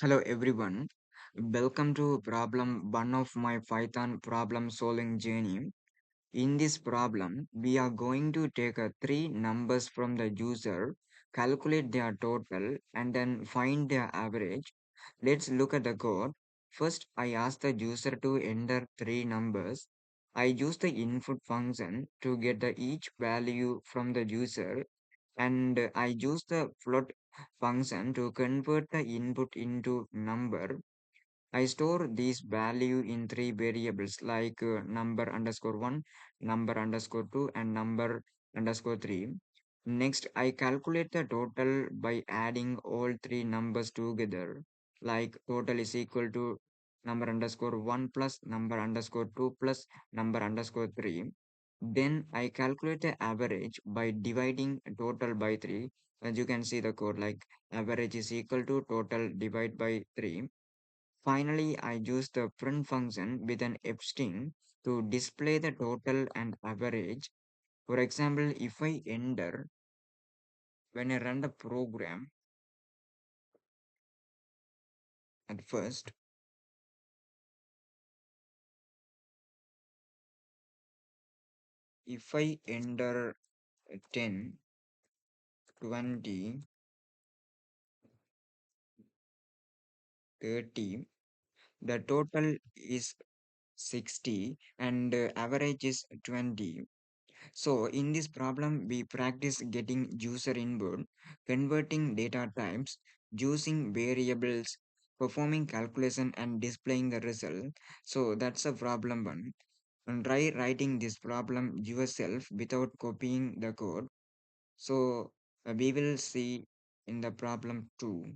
Hello everyone. Welcome to problem one of my Python problem solving journey. In this problem, we are going to take three numbers from the user, calculate their total, and then find their average. Let's look at the code. First, I ask the user to enter three numbers. I use the input function to get the each value from the user, and I use the float function to convert the input into number. I store these value in three variables like number underscore one, number underscore two, and number underscore three. Next, I calculate the total by adding all three numbers together. Like total is equal to number underscore one plus number underscore two plus number underscore three. Then I calculate the average by dividing total by three. As you can see the code, like average is equal to total divide by three. Finally, I use the print function with an F string to display the total and average. For example, if I enter, when I run the program at first, if I enter 10, 20, 30, the total is 60 and average is 20. So in this problem, we practice getting user input, converting data types, using variables, performing calculation and displaying the result. So that's a problem one. And try writing this problem yourself without copying the code. So we will see in the problem two.